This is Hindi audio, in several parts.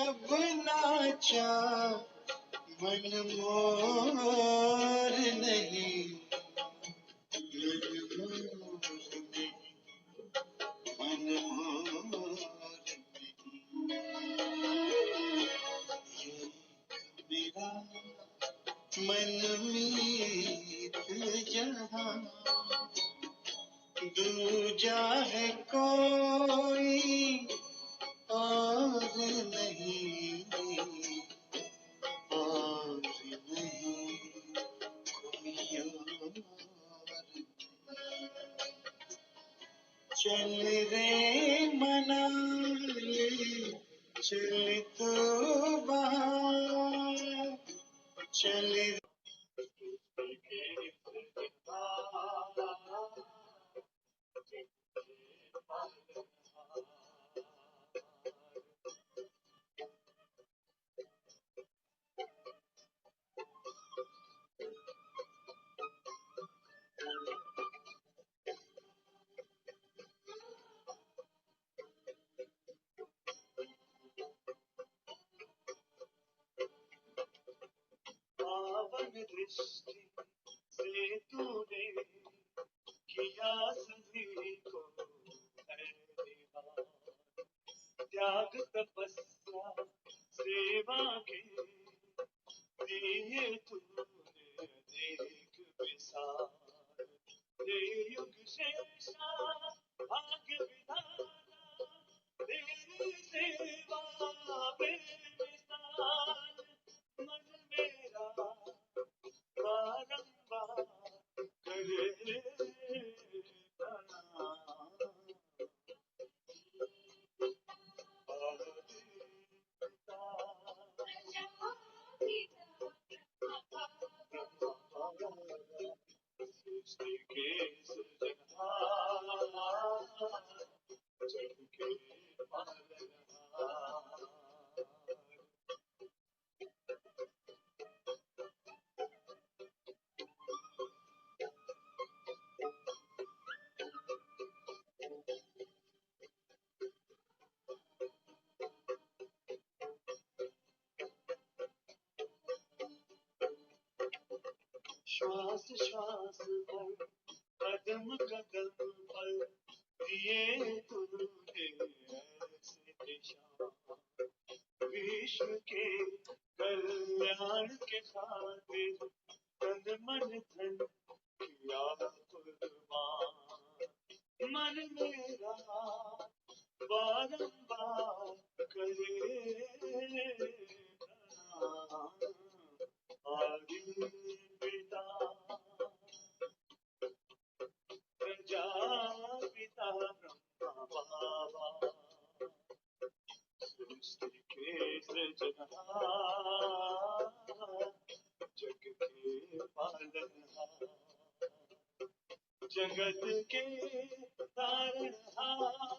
अब नाचा मन मोर नहीं, मन मोर मेरा मनमीत जहाँ दूजा है कोई और नहीं, और नहीं कोई और। चल रे मना ले चल तो बाहर, चल पावन दृष्टि से तूने किया सभी को है निहार, त्याग तपस्या सेवा के दिए तूने अनेक विसार, हे युग शेषा भाग्य विधाता तेरी सेवा बेमिसाल, मन मेरा बारंबार करे सृष्टि के सृजनहार, जग के पालनहार। श्वास श्वास पर कदम कदम पर दिए तूने ऐसे निशान, विश्व के कल्याण के खातिर तन मन धन किया कुर्बान, मन मेरा बारंबार करे आगे पिता प्रजापिता ब्रह्मा बाबा, सृष्टि के सृजनहार, जग के पालनहार, जगत के तारनहार।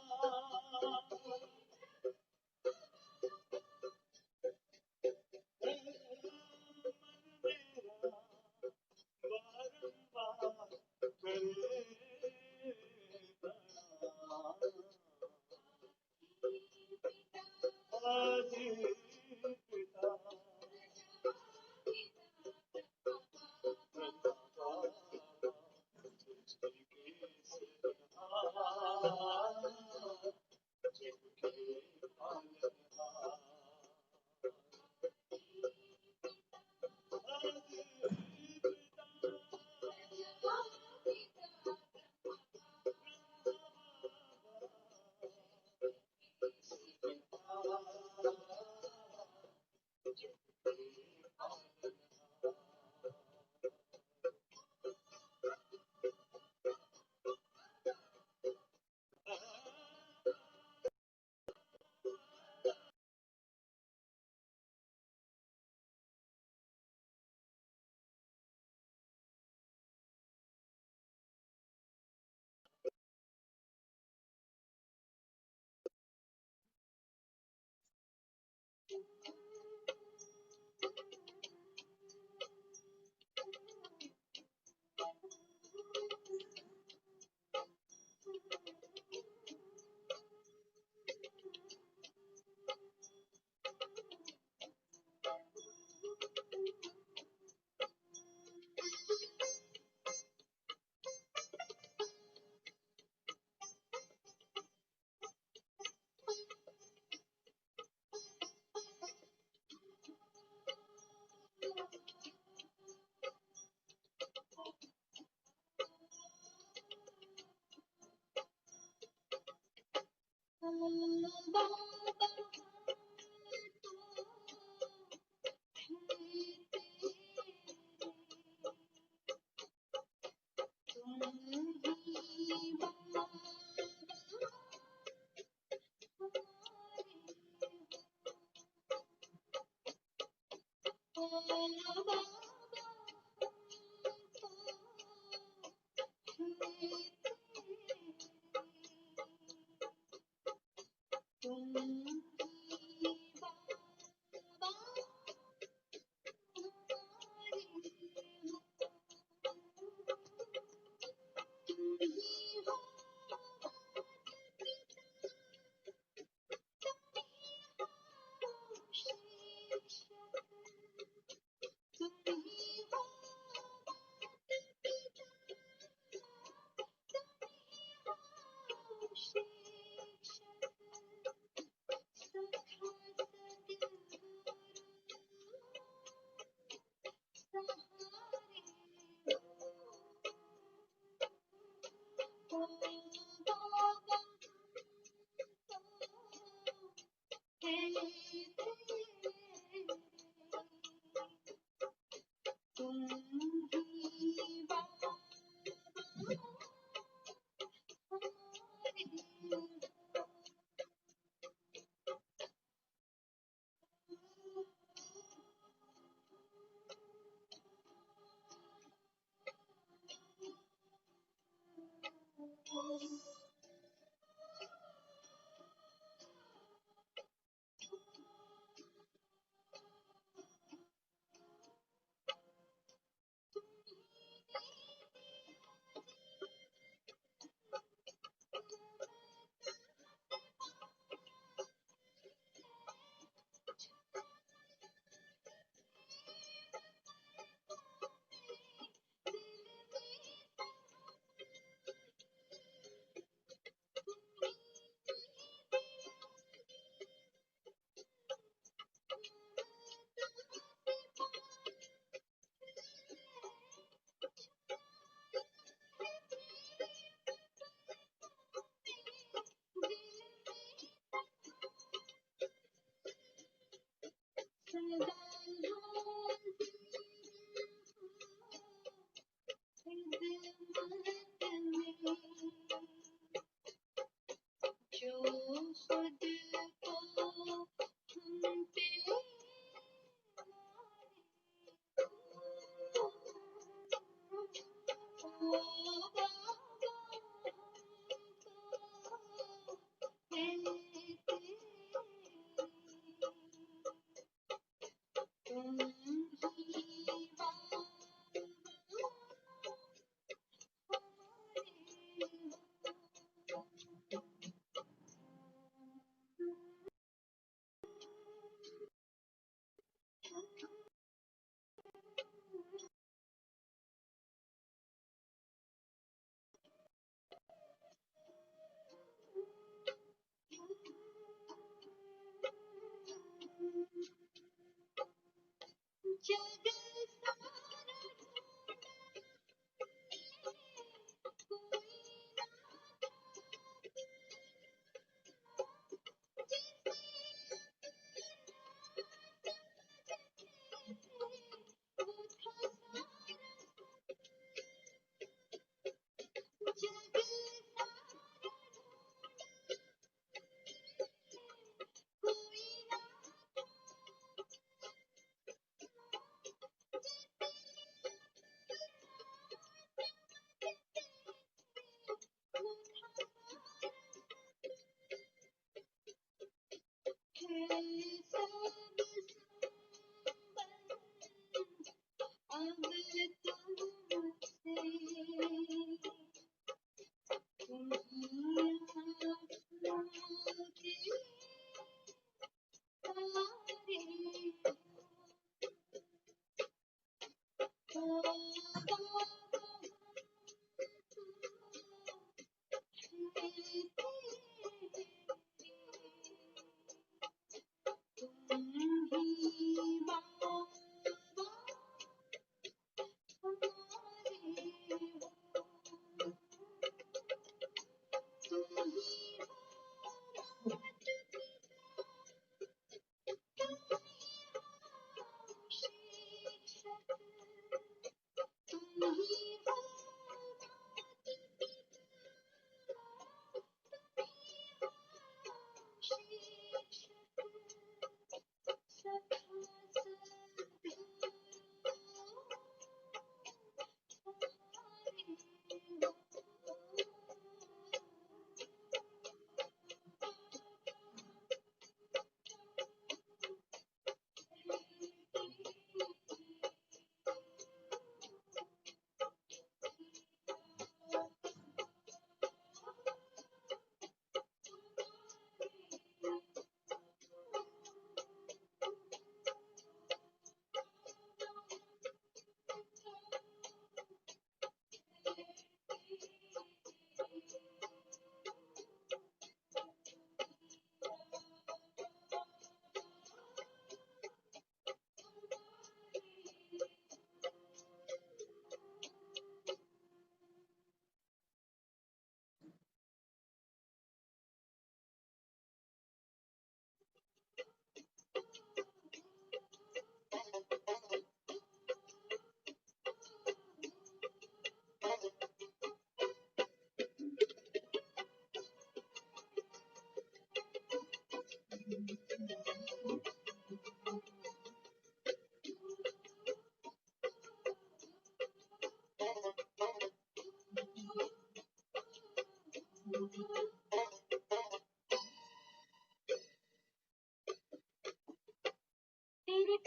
तेरे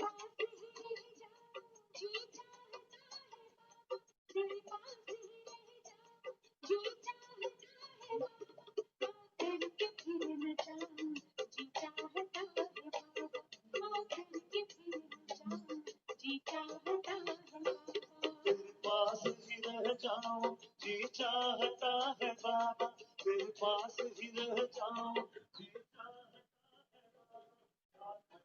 पास ही रह जाऊं जी चाहता है बाबा, तेरे पास ही रह जाऊं जी चाहता है बाबा, करके फिर न जाऊं जी चाहता है बाबा, करके फिर न जाऊं जी चाहता है बाबा। तेरे पास ही रह जाऊं जी चाहता है बाबा, तेरे पास ही रह जाऊं जी चाहता है बाबा।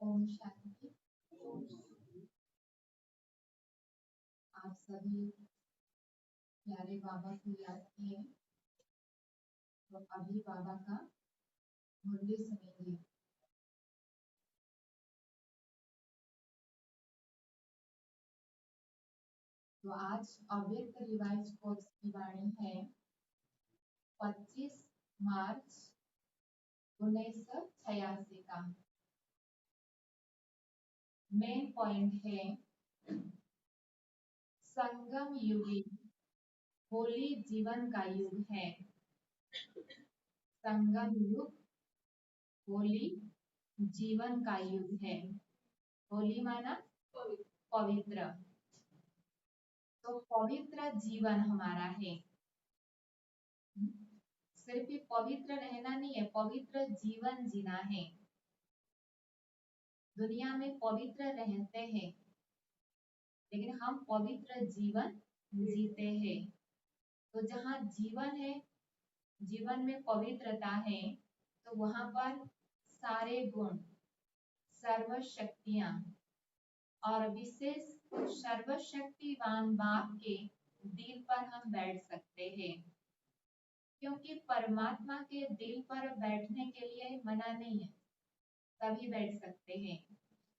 ओम शांति। आप सभी प्यारे बाबा को याद किए, तो अभी बाबा का मुरली सुनेंगे। तो आज अव्यक्त रिवाइज कोर्स की वाणी है 25 मार्च 1986 का। मेन पॉइंट है संगम युगी होली जीवन का युग है। संगम युग होली जीवन का युग है। होली माना पवित्र, तो पवित्र जीवन हमारा है। सिर्फ ही पवित्र रहना नहीं है, पवित्र जीवन जीना है। दुनिया में पवित्र रहते हैं, लेकिन हम पवित्र जीवन जीते हैं। तो जहाँ जीवन है, जीवन में पवित्रता है, तो वहां पर सारे गुण, सर्व शक्तियां और विशेष सर्वशक्तिवान बाप के दिल पर हम बैठ सकते हैं। क्योंकि परमात्मा के दिल पर बैठने के लिए मना नहीं है, सभी बैठ सकते हैं।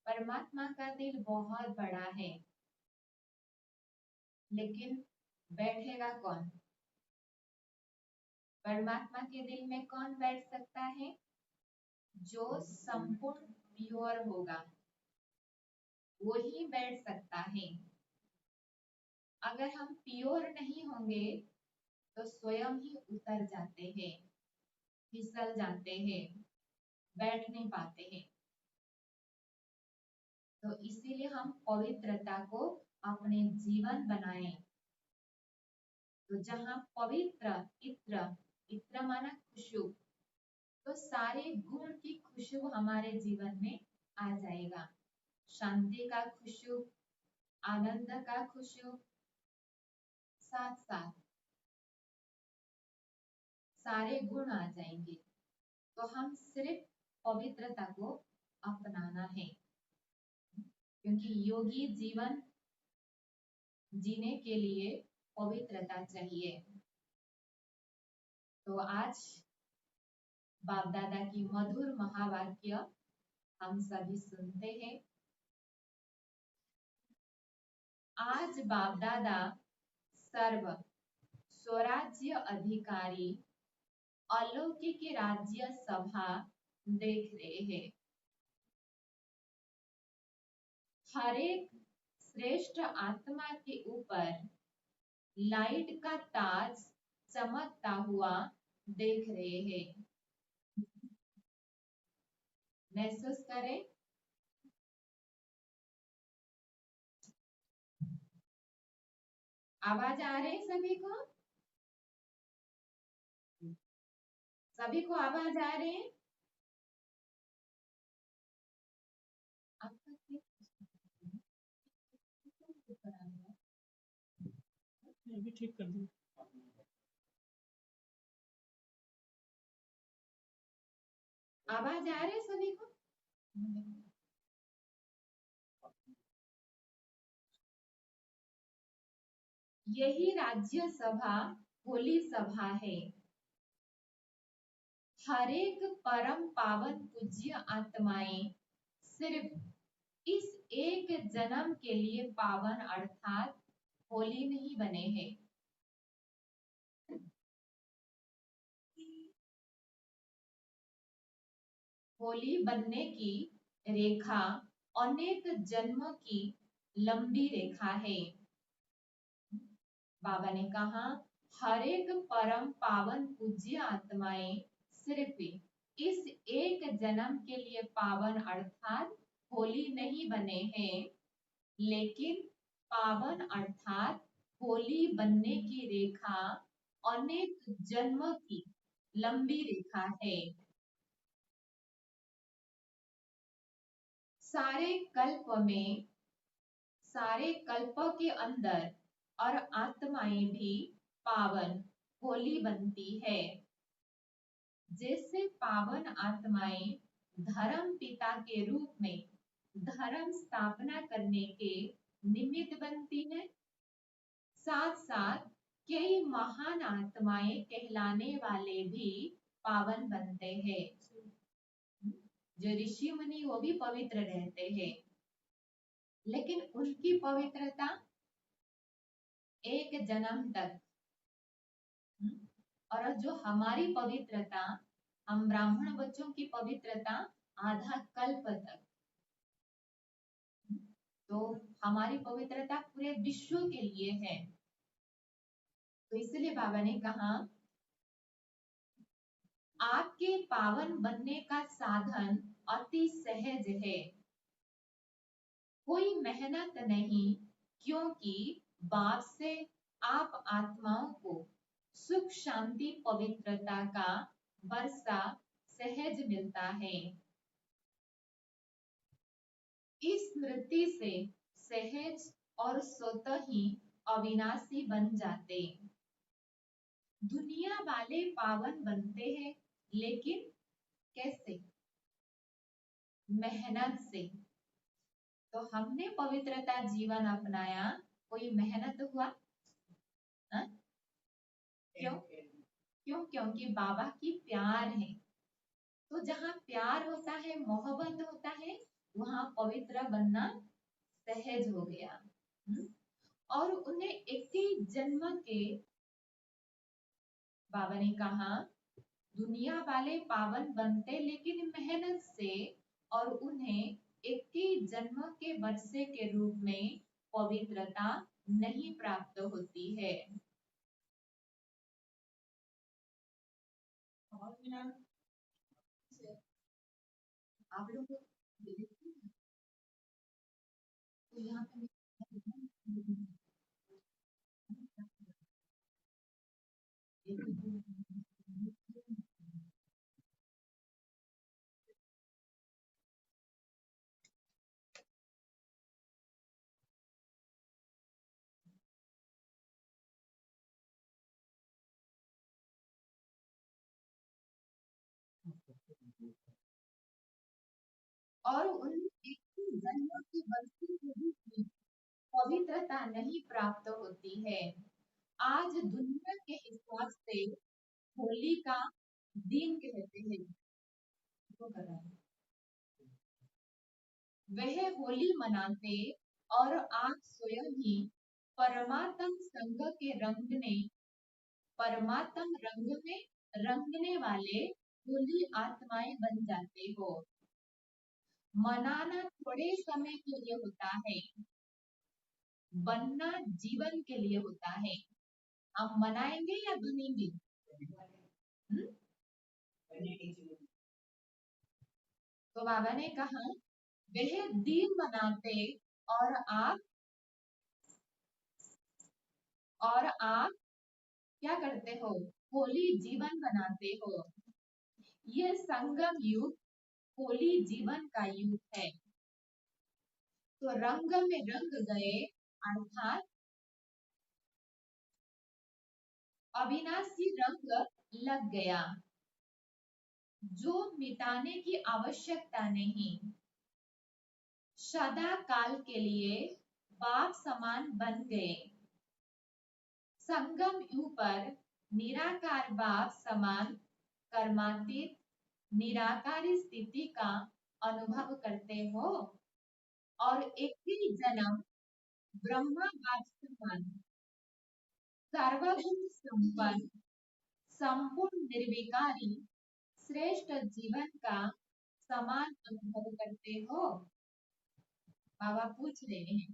परमात्मा का दिल बहुत बड़ा है, लेकिन बैठेगा कौन? परमात्मा के दिल में कौन बैठ सकता है? जो संपूर्ण प्योर होगा, वो ही बैठ सकता है। अगर हम प्योर नहीं होंगे तो स्वयं ही उतर जाते हैं, फिसल जाते हैं, बैठ नहीं पाते हैं। तो इसीलिए हम पवित्रता को अपने जीवन बनाएं। तो जहाँ पवित्र इत्र, इत्र माना खुशबू, तो सारे गुण की खुशबू हमारे जीवन में आ जाएगा। शांति का खुशबू, आनंद का खुशबू, साथ साथ सारे गुण आ जाएंगे। तो हम सिर्फ पवित्रता को अपनाना है, क्योंकि योगी जीवन जीने के लिए पवित्रता चाहिए। तो आज बाप दादा की मधुर महावाक्य हम सभी सुनते हैं। आज बाप दादा सर्व स्वराज्य अधिकारी अलौकिक राज्य सभा देख रहे हैं। हर एक श्रेष्ठ आत्मा के ऊपर लाइट का ताज चमकता हुआ देख रहे हैं। महसूस करें। आवाज आ रही सभी को? सभी को आवाज आ रही है? आपका अभी ठीक कर दिया। आवाज आ रही है सभी को? यही राज्य सभा होली सभा है। हर एक परम पावन पूज्य आत्माएं सिर्फ इस एक जन्म के लिए पावन अर्थात होली नहीं बने हैं। होली बनने की रेखा अनेक जन्मों की लंबी रेखा है। बाबा ने कहा हर एक परम पावन पूज्य आत्माएं सिर्फ इस एक जन्म के लिए पावन अर्थात होली नहीं बने हैं, लेकिन पावन अर्थात होली बनने की रेखा अनेक जन्मों की लंबी रेखा है। सारे कल्प के अंदर और आत्माएं भी पावन होली बनती है। जैसे पावन आत्माएं धर्म पिता के रूप में धर्म स्थापना करने के निमित्त बनती है, साथ साथ कई महान आत्माएं कहलाने वाले भी पावन बनते हैं। जो ऋषि मुनि वो भी पवित्र रहते हैं, लेकिन उनकी पवित्रता एक जन्म तक, और जो हमारी पवित्रता, हम ब्राह्मण बच्चों की पवित्रता आधा कल्प तक। तो हमारी पवित्रता पूरे विश्व के लिए है। तो इसलिए बाबा ने कहा आपके पावन बनने का साधन अति सहज है, कोई मेहनत नहीं, क्योंकि बाप से आप आत्माओं को सुख शांति पवित्रता का वर्षा सहज मिलता है। इस स्मृति से सहज और स्वतः ही अविनाशी बन जाते। दुनिया वाले पावन बनते हैं, लेकिन कैसे? मेहनत से। तो हमने पवित्रता जीवन अपनाया, कोई मेहनत हुआ? हा? क्यों? क्योंकि बाबा की प्यार है। तो जहाँ प्यार होता है, मोहब्बत होता है, वहाँ पवित्र बनना सहज हो गया। और उन्हें 21 जन्म के बाबा ने कहा दुनिया वाले पावन बनते लेकिन मेहनत से, और उन्हें 21 जन्म के वर्षे के रूप में पवित्रता नहीं प्राप्त होती है। आप लोग तो यहाँ पे और उन 21 जन्मों की वर्षी के रूप में पवित्रता नहीं प्राप्त होती है। आज दुनिया के हिसाब से होली का दिन कहते हैं। वह होली मनाते और आप स्वयं ही परमात्म संग के रंग में रंगने वाले होली आत्माएं बन जाते हो। मनाना थोड़े समय के लिए होता है, बनना जीवन के लिए होता है। हम मनाएंगे या बनेंगे? तो बाबा ने कहा वह दिन मनाते और आप क्या करते हो? होली जीवन बनाते हो। यह संगम युग होली जीवन का युग है। तो रंग में रंग गए अर्थात अविनाशी रंग लग गया, जो मिटाने की आवश्यकता नहीं। सदा काल के लिए बाप समान बन गए। संगम युग पर निराकार बाप समान कर्मातीत निराकारी स्थिति का अनुभव करते हो और एक ही जन्म ब्रह्मा बाप समान सर्वगुण संपन्न संपूर्ण निर्विकारी श्रेष्ठ जीवन का समान अनुभव करते हो। बाबा पूछ रहे हैं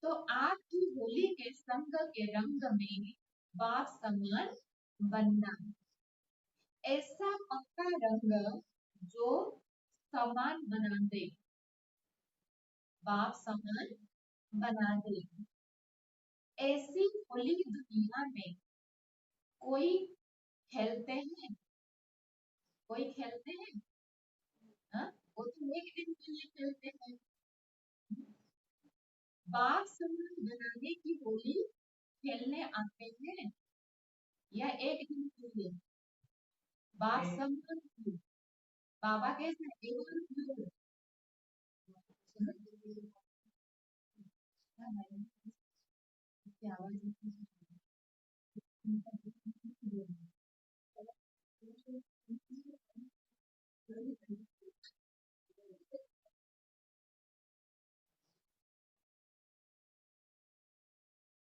तो आपकी होली के संग के रंग में बाप समान बनना, ऐसा पक्का रंग जो समान बना दे, बाप समान बना दे। ऐसी होली दुनिया में कोई खेलते हैं? कोई खेलते हैं? हाँ? वो तो एक दिन के लिए खेलते हैं। बाप समान बनाने की होली खेलने आते हैं या एक दिन के लिए? बाप समान की बाबा कैसे एक दिन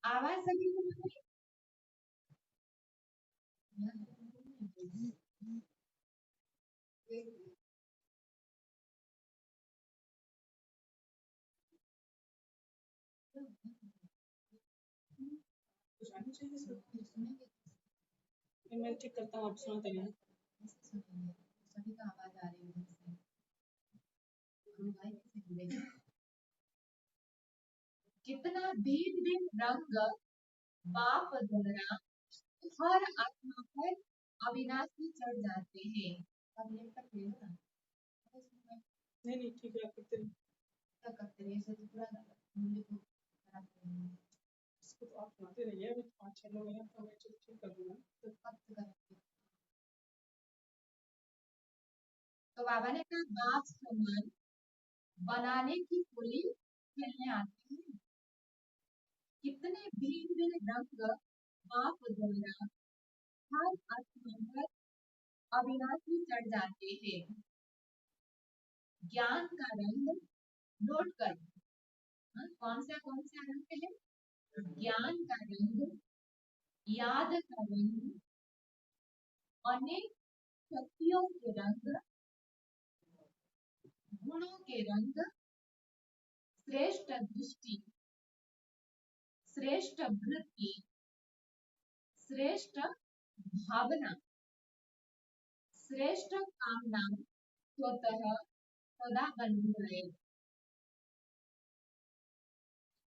आवाज सभी को मैं ठीक करता हूँ, आप सुनते हैं। सभी का आवाज आ रही है कितना भिन्न भिन्न रंग बाप द्वारा हर आत्मा पर अविनाशी चढ़ जाते हैं। अब ये तक ले लो ना, नहीं ठीक है, आप करते रहिए। क्या करते रहिए, ऐसे तो पूरा मूल्य को खराब करेंगे। इसको तो आप सुनाते रहिए, अभी 5-6 लोग हैं तो मैं ठीक कर दूंगा। तो कब से करेंगे? तो बाबा ने कहा बाप समान बनाने की होली खेलने आते हैं। कितने भिन्न भिन्न रंग बाप द्वारा हर आत्मा पर अविनाशी चढ़ जाते हैं। ज्ञान का रंग नोट करो, कौन सा रंग है? ज्ञान का रंग, याद का रंग, अनेक शक्तियों के रंग, गुणों के रंग, श्रेष्ठ दृष्टि, श्रेष्ठ वृत्ति, श्रेष्ठ भावना, श्रेष्ठ कामना स्वतः सदा बन रहे।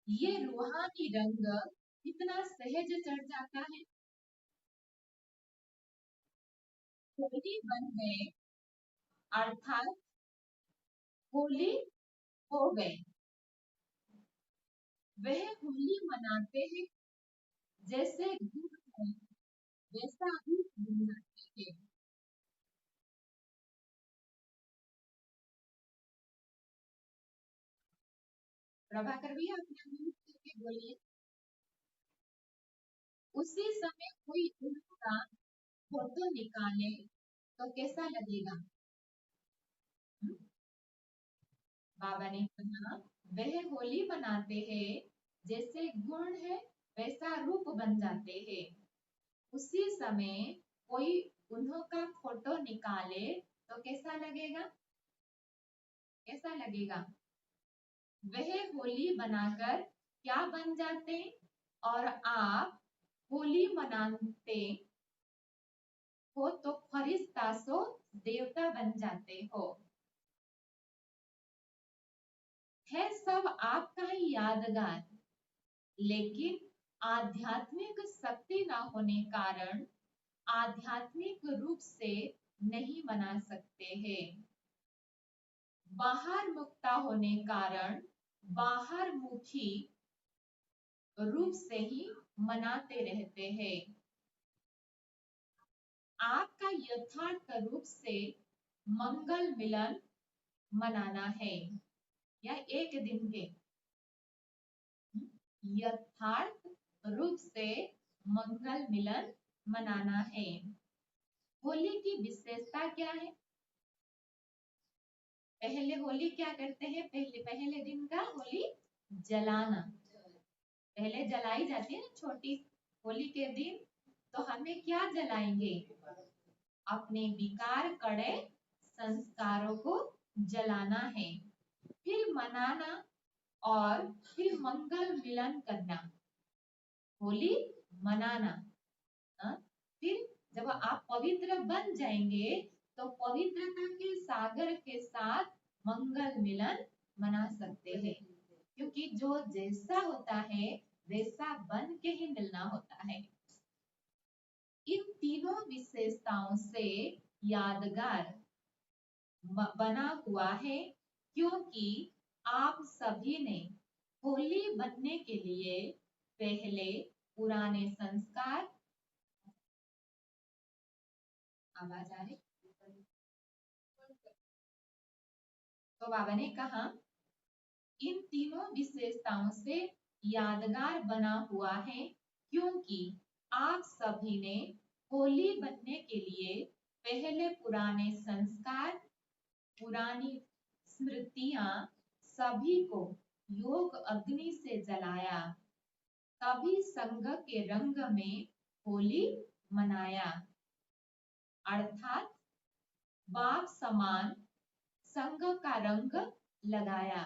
ये रूहानी रंग इतना सहज चढ़ जाता है। होली बन गए अर्थात होली हो गए। वह होली मनाते हैं जैसे गुड़ है वैसा ही मनाते हैं। प्रभाकर भैया अपना म्यूट करके बोलिए। उसी समय कोई उनका फोटो निकाले तो कैसा लगेगा? बाबा ने कहा वह होली मनाते हैं जैसे गुण है वैसा रूप बन जाते हैं। उसी समय कोई उन्हों का फोटो निकाले तो कैसा लगेगा? कैसा लगेगा? वह होली बनाकर क्या बन जाते और आप होली मनाते हो तो फरिश्ता सो देवता बन जाते हो। है सब आपका ही यादगार, लेकिन आध्यात्मिक शक्ति न होने कारण आध्यात्मिक रूप से नहीं मना सकते हैं। बाहर मुक्ता होने कारण बाहर मुखी रूप से ही मनाते रहते हैं। आपका यथार्थ रूप से मंगल मिलन मनाना है या एक दिन के यथार्थ रूप से मंगल मिलन मनाना है। होली की विशेषता क्या है? पहले होली क्या करते हैं? पहले दिन का होली जलाना, पहले जलाई जाती है ना छोटी होली के दिन, तो हमें क्या जलाएंगे? अपने विकार कड़े संस्कारों को जलाना है, फिर मनाना और फिर मंगल मिलन करना। होली मनाना, फिर जब आप पवित्र बन जाएंगे तो पवित्रता के सागर के साथ मंगल मिलन मना सकते हैं, क्योंकि जो जैसा होता है वैसा बन के ही मिलना होता है। इन तीनों विशेषताओं से यादगार बना हुआ है, क्योंकि आप सभी ने होली बनने के लिए पहले पुराने संस्कार, आवाज आ रही? तो बाबा ने कहा इन तीनों विशेषताओं से यादगार बना हुआ है, क्योंकि आप सभी ने होली बनने के लिए पहले पुराने संस्कार, पुरानी स्मृतियां सभी को योग अग्नि से जलाया, तभी संग के रंग में होली मनाया, अर्थात बाप समान संग का रंग लगाया।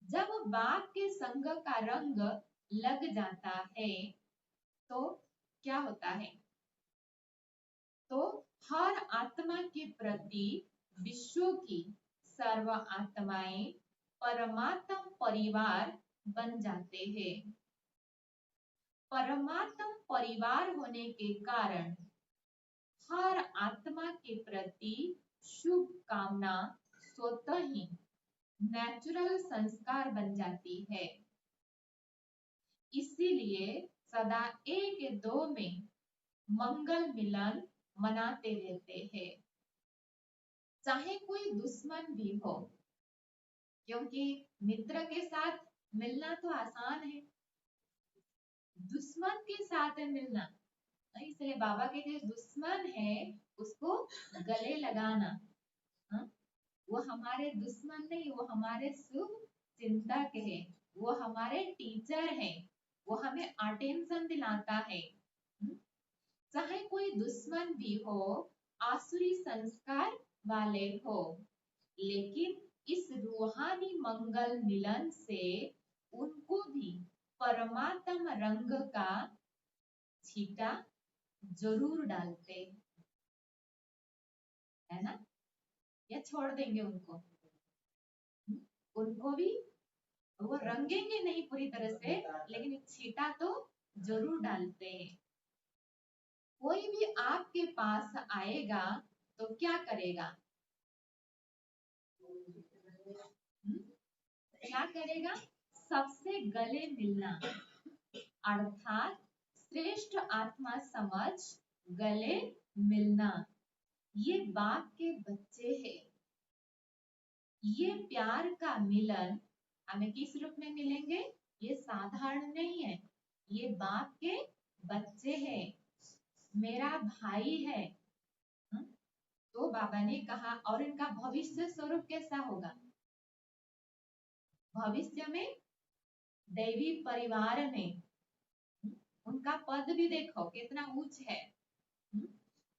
जब बाप के संग का रंग लग जाता है तो क्या होता है? तो हर आत्मा के प्रति विश्व की सर्व आत्माएं परमात्म परिवार बन जाते हैं। परमात्म परिवार होने के कारण हर आत्मा के प्रति शुभ कामना स्वतः ही नेचुरल संस्कार बन जाती है। इसीलिए सदा एक दो में मंगल मिलन मनाते रहते हैं, चाहे कोई दुश्मन भी हो, क्योंकि मित्र के साथ मिलना तो आसान है, दुश्मन के साथ मिलना, इसलिए बाबा के जो दुश्मन है उसको गले लगाना, वो हमारे दुश्मन नहीं, वो हमारे शुभ चिंतक है, वो हमारे टीचर है, वो हमें अटेंशन दिलाता है। चाहे कोई दुश्मन भी हो, आसुरी संस्कार वाले हो, लेकिन इस रूहानी मंगल मिलन से उनको भी परमात्म रंग का छींटा जरूर डालते है ना, या छोड़ देंगे उनको? उनको भी वो रंगेंगे नहीं पूरी तरह से, लेकिन छींटा तो जरूर डालते हैं। कोई भी आपके पास आएगा तो क्या करेगा? क्या करेगा? सबसे गले मिलना, अर्थात श्रेष्ठ आत्मा समझ गले मिलना। ये बाप के बच्चे हैं, ये प्यार का मिलन हमें किस रूप में मिलेंगे? ये साधारण नहीं है, ये बाप के बच्चे हैं, मेरा भाई है। तो बाबा ने कहा, और इनका भविष्य स्वरूप कैसा होगा? भविष्य में दैवी परिवार में उनका पद भी देखो कितना ऊंच है।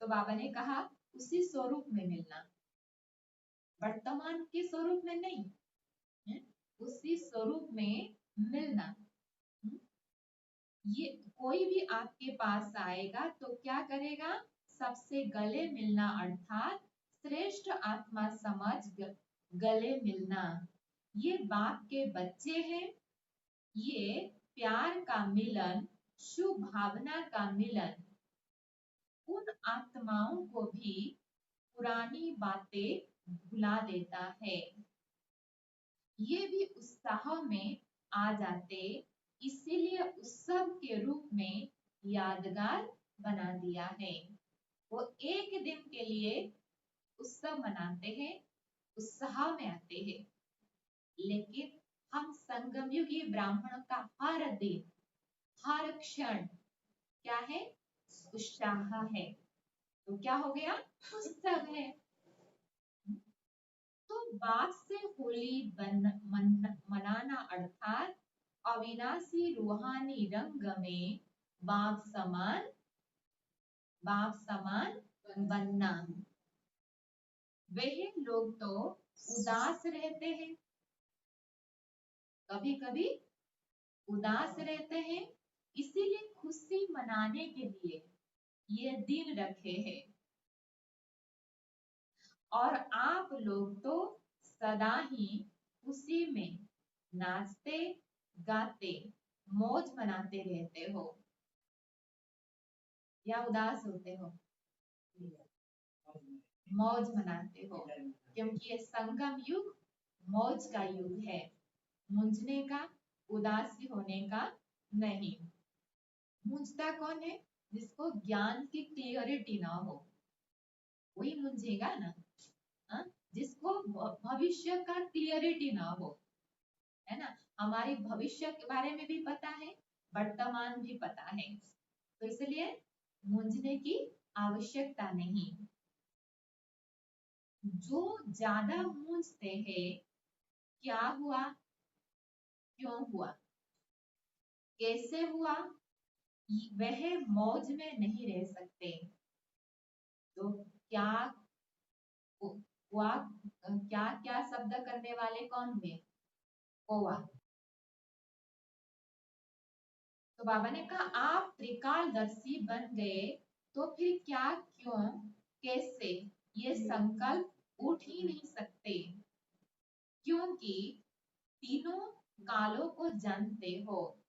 तो बाबा ने कहा उसी स्वरूप में मिलना, वर्तमान के स्वरूप में नहीं, उसी स्वरूप में मिलना। ये कोई भी आपके पास आएगा तो क्या करेगा, सबसे गले मिलना, अर्थात श्रेष्ठ आत्मा समझ गले मिलना। ये बाप के बच्चे हैं, ये प्यार का मिलन, शुभ भावना का मिलन उन आत्माओं को भी पुरानी बातें भुला देता है। ये भी उत्साह में आ जाते, इसीलिए उत्सव के रूप में यादगार बना दिया है। वो एक दिन के लिए उत्सव मनाते हैं, उत्साह में आते हैं, लेकिन हम संगमयुगी ब्राह्मण का हर दिन हर क्षण क्या है, उत्साह है। तो क्या हो गया, उत्सव है। तो बाप से होली मनाना अर्थात अविनाशी रूहानी रंग में बाप समान बनना। वह लोग तो उदास रहते हैं, कभी कभी उदास रहते हैं, इसीलिए खुशी मनाने के लिए ये दिन रखे हैं। और आप लोग तो सदा ही खुशी में नाचते गाते मौज मनाते रहते हो, या उदास होते हो? मौज मनाते हो, क्योंकि ये संगम युग मौज का युग है, मूंझने का, उदासी होने का नहीं। मूंझता कौन है, जिसको ज्ञान की क्लियरिटी ना हो, वही मूंझेगा ना। जिसको भविष्य का क्लियरिटी ना हो, है ना, हमारी भविष्य के बारे में भी पता है, वर्तमान भी पता है, तो इसलिए मूंझने की आवश्यकता नहीं। जो ज्यादा मूंझते हैं, क्या हुआ, क्यों हुआ, कैसे हुआ, वह मौज में नहीं रह सकते। तो क्या क्या शब्द करने वाले कौन हुए, कोवा। तो बाबा ने कहा आप त्रिकालदर्शी बन गए तो फिर क्या, क्यों, कैसे, ये संकल्प उठ ही नहीं सकते, क्योंकि तीनों कालों को जानते हो।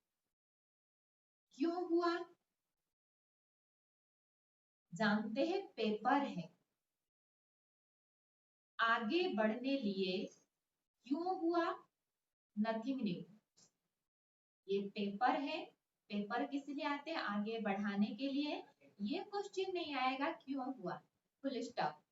क्यों हुआ, जानते हैं, पेपर है, आगे बढ़ने लिए। क्यों हुआ, नथिंग न्यू, ये पेपर है, पेपर किस लिए आते हैं, आगे बढ़ाने के लिए। ये क्वेश्चन नहीं आएगा क्यों हुआ, फुल स्टॉप।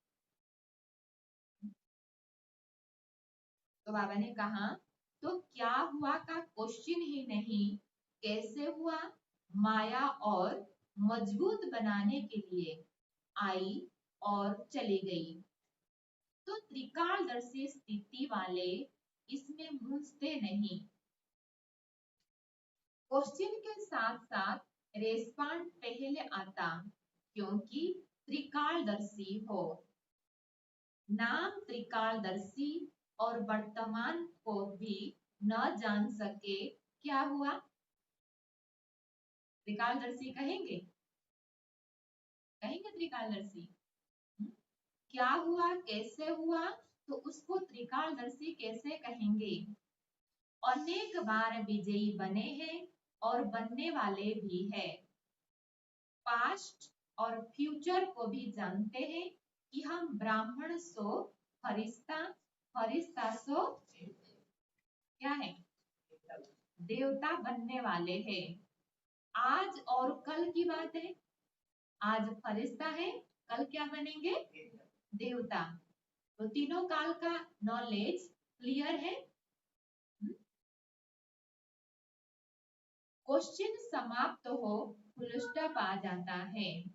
तो बाबा ने कहा तो क्या हुआ का क्वेश्चन ही नहीं, कैसे हुआ, माया और मजबूत बनाने के लिए आई और चली गई। तो त्रिकालदर्शी स्थिति वाले इसमें मूंझते नहीं। क्वेश्चन के साथ साथ रेस्पॉन्ड पहले आता, क्योंकि त्रिकालदर्शी हो। नाम त्रिकालदर्शी और वर्तमान को भी न जान सके, क्या हुआ, त्रिकालदर्शी कहेंगे, कहेंगे त्रिकालदर्शी। क्या हुआ, कैसे हुआ, तो उसको त्रिकालदर्शी कैसे कहेंगे। अनेक बार विजयी बने हैं और बनने वाले भी है। पास्ट और फ्यूचर को भी जानते हैं कि हम ब्राह्मण सो फरिश्ता, फरिश्ता सो क्या है, देवता बनने वाले हैं। आज और कल की बात है, आज फरिश्ता है, कल क्या बनेंगे, देवता। तो तीनों काल का नॉलेज क्लियर है। क्वेश्चन समाप्त हो, फुल स्टॉप आ जाता है।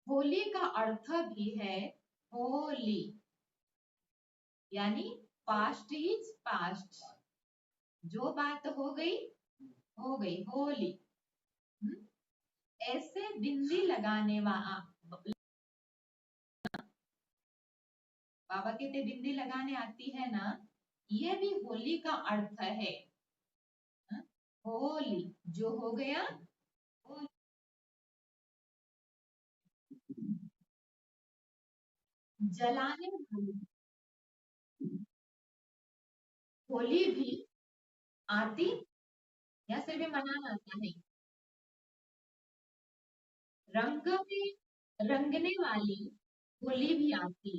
होली का अर्थ भी है होली, यानी पास्ट इज पास्ट, जो बात हो गई हो गई होली। ऐसे बिंदी लगाने वाला बाबा कहते बिंदी लगाने आती है ना, ये भी होली का अर्थ है। होली जो हो गया होली। जलाने वाली होली भी आती या से भी मनाना आता है। रंग में रंगने वाली होली भी आती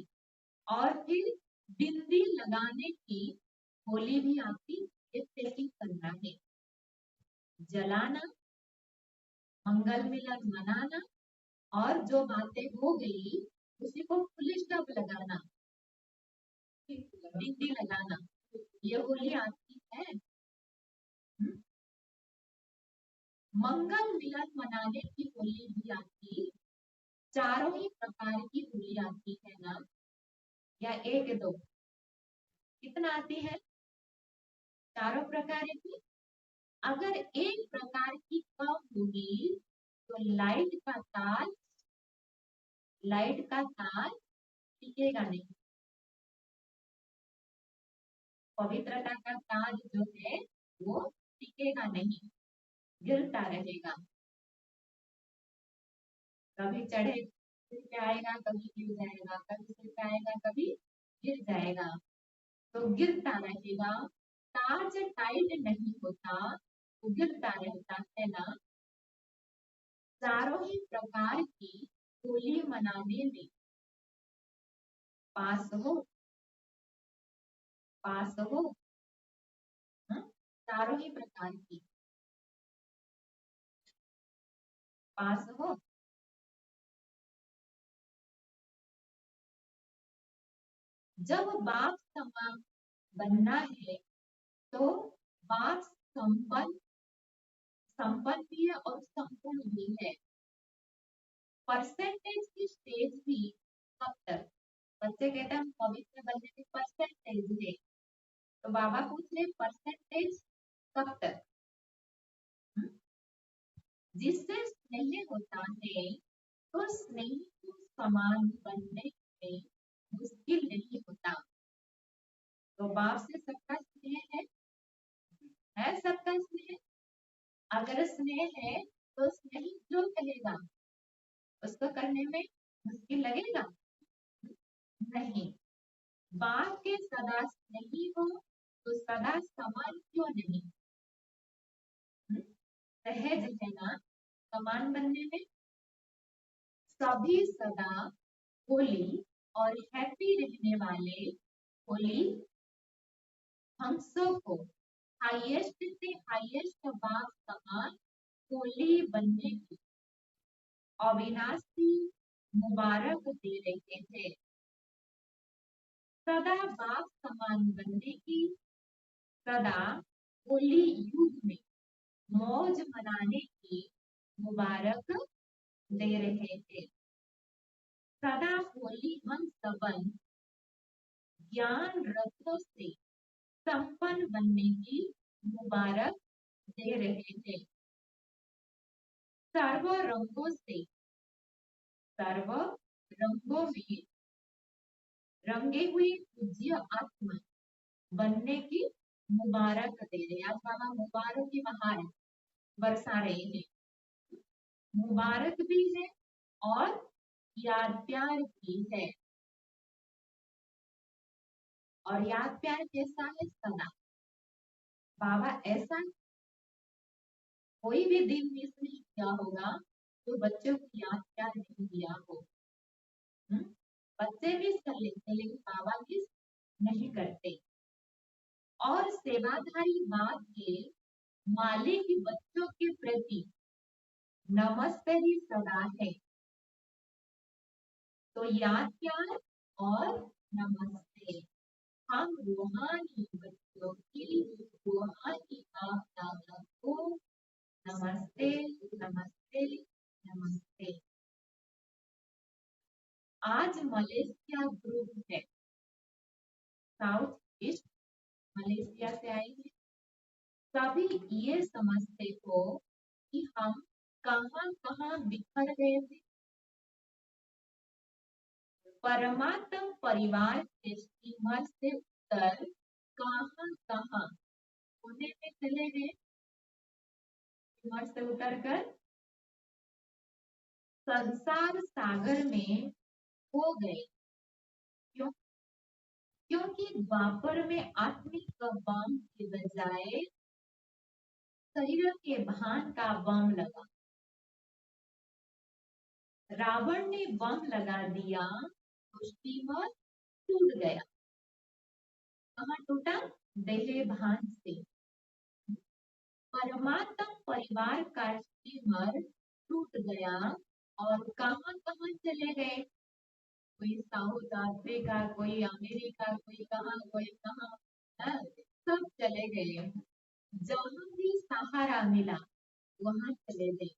और फिर बिंदी लगाने की होली भी आती। ये सेटिंग करना है। जलाना, मंगल मिलन मनाना और जो बातें हो गई उसी को फुल स्टॉप लगाना, बिंदी लगाना, ये होली आती है। मंगल मिलन मनाने की होली भी आती। चारों ही प्रकार की होली आती है ना, या एक दो, कितना आती है? चारों प्रकार की। अगर एक प्रकार की कम होगी तो लाइट का तार टिकेगा नहीं। पवित्रता का ताज जो है वो टिकेगा नहीं, गिरता रहेगा। कभी चढ़े सिर पे आएगा, कभी गिर जाएगा, कभी सिर पे आएगा, कभी गिर जाएगा, तो गिरता रहेगा। ताज टाइट नहीं होता, तो गिरता रहता है ना। चारों ही प्रकार की होली मनाने में पास हो, पास हो। चारों ही प्रकार की पास हो। जब बाप समान बनना है तो बाप संपन्न संपन्न भी है और संपूर्ण भी है। परसेंटेज की स्टेज भी कब तक? बच्चे कहते हैं हम पवित्र बनने की परसेंटेज है, तो बाबा पूछ रहे परसेंटेज कब तक? जिससे स्नेह होता है तो स्नेह को समान बनने में मुश्किल नहीं होता। तो बाप से सबका स्नेह है सबका स्नेह। अगर स्नेह है तो स्नेह जो कहेगा उसको करने में मुश्किल लगेगा नहीं। बाप के सदा स्नेही हो तो सदा समान क्यों नहीं? सहज है ना समान बनने में। सभी सदा होली और हैप्पी रहने वाले होली हम सबको हाईएस्ट से हाईएस्ट बाप समान होली बनने की अविनाशी मुबारक दे रहे थे। सदा बाप समान बनने की, सदा होली युग में मौज मनाने की मुबारक दे रहे थे। सदा होली हम सबन ज्ञान रत्नों से संपन्न बनने की मुबारक दे रहे थे। सर्व रंगों से सर्व रंगों में रंगे हुए पूज्य आत्मा बनने की मुबारक दे रहे। आज बाबा मुबारक की बहार बरसा रहे हैं। मुबारक भी है और याद प्यार भी है। और याद प्यार कैसा है? सदा। बाबा ऐसा कोई भी दिन मिस नहीं किया होगा तो बच्चों को याद प्यार नहीं दिया हो। बच्चे मिस कर लेते हैं लेकिन बाबा मिस नहीं करते। और सेवाधारी बाप के मालिक बच्चों के प्रति नमस्ते ही सदा है। तो याद प्यार और नमस्ते। हम रूहानी बच्चों की रूहानी बाप दादा को नमस्ते नमस्ते नमस्ते। आज मलेशिया ग्रुप है, साउथ ईस्ट मलेशिया से आई है। सभी ये समझते हो कि हम कहाँ कहाँ बिखर गए थे। परमात्म परिवार के स्टीमर से उतर कहाँ कहाँ कोने में चले गए। स्टीमर से उतरकर संसार सागर में हो गए। क्यों? क्योंकि द्वापर में आत्मिक बम के बजाय शरीर के भान का बम लगा। रावण ने बम लगा दिया तो स्टीमर टूट गया। कहाँ टूटा? देह भान से। परमात्म परिवार का स्टीमर टूट गया और कहाँ कहाँ चले गए। कोई साउथ अफ्रीका, कोई अमेरिका, कोई कहाँ कोई कहाँ, सब चले गए। जहाँ भी सहारा मिला वहां चले गए।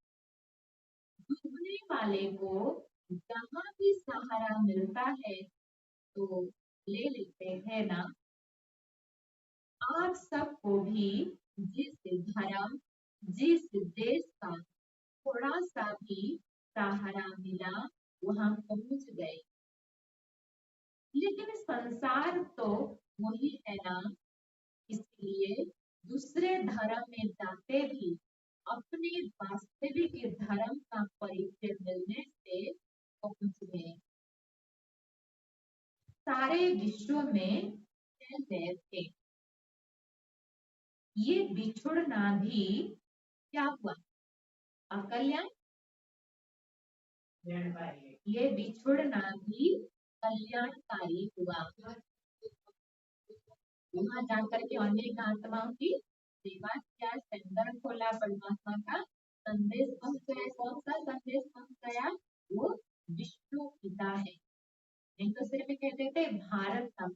डूबने वाले को जहाँ भी सहारा मिलता है तो ले लेते हैं ना। आप सबको भी जिस धर्म जिस देश का थोड़ा सा भी सहारा मिला वहां पहुंच गए। लेकिन संसार तो वही है ना, इसलिए दूसरे धर्म में जाते भी अपने वास्तविक धर्म का परिचय मिलने से पहुंच गए। सारे विश्व में फैल गए थे। ये बिछुड़ना भी क्या हुआ? अकल्याण। ये बिछुड़ना भी कल्याणकारी हुआ। वहां जाकर के अनेक आत्माओं की सेवा किया, सेंटर खोला, परमात्मा का संदेश पहुंचाया। कौन सा संदेश पहुंचाया? वो विष्णु पिता है। नहीं तो सिर्फ कहते थे भारत का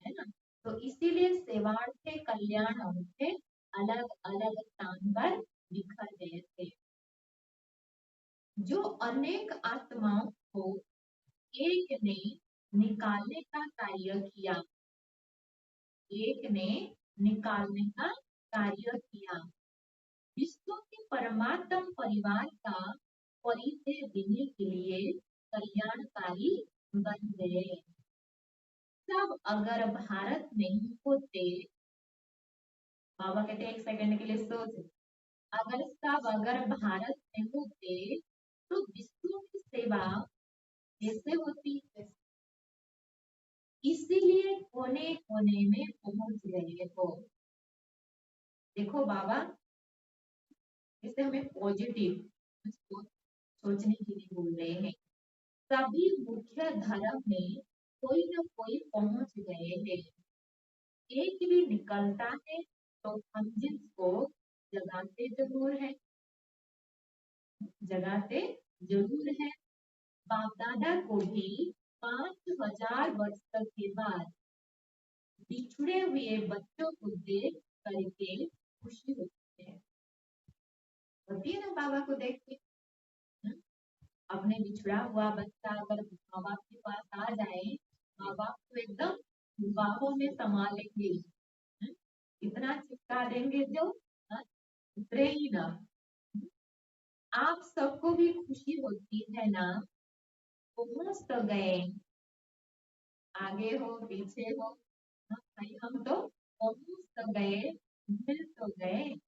है ना। तो इसीलिए सेवार्थ कल्याण उनके अलग अलग स्थान पर बिखर गए थे। जो अनेक आत्माओं को एक ने निकालने का कार्य किया। एक ने निकालने का कार्य किया। विश्व के परमात्म परिवार का परिचय देने के लिए कल्याणकारी बन गए। सब अगर भारत नहीं होते, बाबा कहते एक सेकंड के लिए सोच, अगर भारत में होते तो विश्व की सेवा कैसे होती? इसीलिए कोने कोने में पहुंच गए हो। देखो बाबा इसे हमें पॉजिटिव सोचने के लिए बोल रहे हैं। सभी मुख्य धर्म में कोई न कोई पहुंच गए हैं। एक भी निकलता है तो हम जिसको जगाते जरूर है, जगाते जरूर है। बाप दादा को भी 5000 वर्ष के बाद बिछड़े हुए बच्चों को देख करके खुशी होती है ना बाबा को देख के। अपने बिछड़ा हुआ बच्चा अगर माँ बाप के पास आ जाए, माँ बाप को एकदम बाहों में समा लेंगे, इतना चिपका देंगे जो उतरे ही ना। आप सबको भी खुशी होती है ना, पहुंच तो गए, आगे हो पीछे हो, भाई हम तो पहुंच तो गए, मिल तो गए।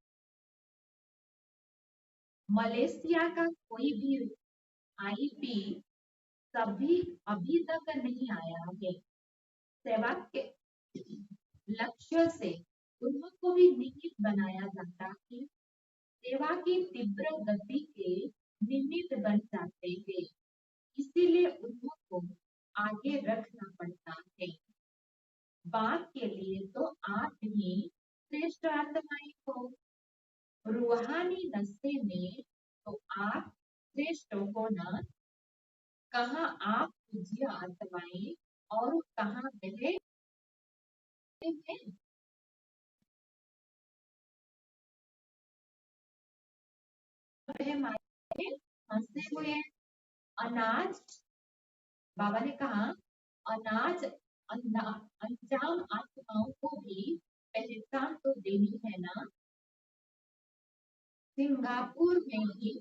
मलेशिया का कोई भी आईपी सभी अभी तक नहीं आया है। सेवा के लक्ष्य से उनको भी निमित्त बनाया जाता है। सेवा की तीव्र गति के निमित्त बन जाते हैं, इसीलिए उनको आगे रखना पड़ता है। बात के लिए तो आप ही श्रेष्ठ आत्माएं हो, रूहानी नशे में तो आप श्रेष्ठ हो ना। कहाँ आप पूज्य आत्माएं और कहाँ वह फंसे हुए। अनाज, बाबा ने कहा अनाज अनजान आत्माओं को भी पहचान तो देनी है ना। सिंगापुर में ही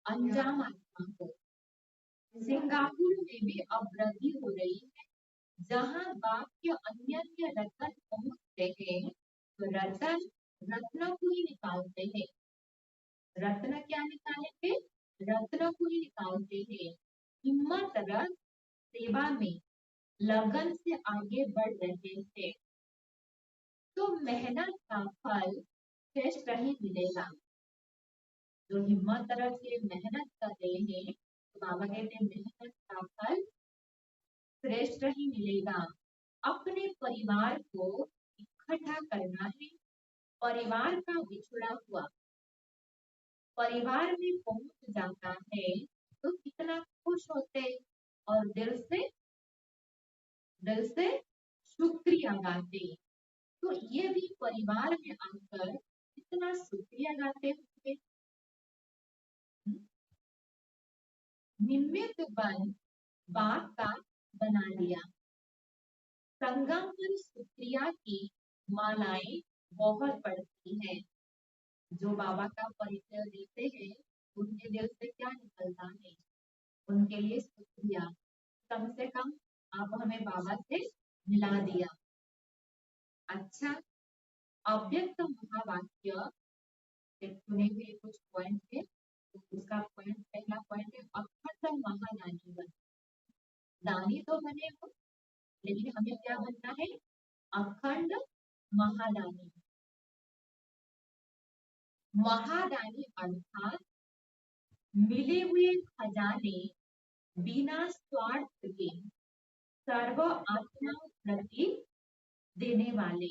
अंजाम आत्मा को, सिंगापुर में भी अब वृद्धि हो रही है। जहाँ बाप के अन्य रत्न पहुंचते हैं तो रत्न रत्न को ही निकालते हैं। रत्न क्या निकालेंगे? रत्न को ही निकालते हैं। हिम्मत रख सेवा में लगन से आगे बढ़ रहे थे तो मेहनत का फल श्रेष्ठ ही मिलेगा। जो हिम्मत रख के मेहनत कर रहे हैं तो बाबा कहते हैं मेहनत का फल श्रेष्ठ ही मिलेगा। अपने परिवार को इकट्ठा करना है। परिवार का बिछड़ा हुआ परिवार में पहुंच जाता है तो कितना खुश होते और दिल से शुक्रिया गाते। तो ये भी परिवार में आकर कितना शुक्रिया गाते होंगे। निमित्त बन बाप का बना दिया। संगम पर शुक्रिया की मालाएं बहुत पड़ती है। जो बाबा का परिचय देते हैं उनके दिल से क्या निकलता है? उनके लिए शुक्रिया। कम से कम आप हमें बाबा से मिला दिया। अच्छा, अव्यक्त महावाक्य से चुने हुए कुछ पॉइंट है। तो उसका पहला पॉइंट है अखंड महादानी बन। दानी तो बने हो लेकिन हमें क्या बनना है? अखंड महादानी। महादानी अर्थात मिले हुए खजाने बिना स्वार्थ के सर्व आत्माओं प्रति देने वाले।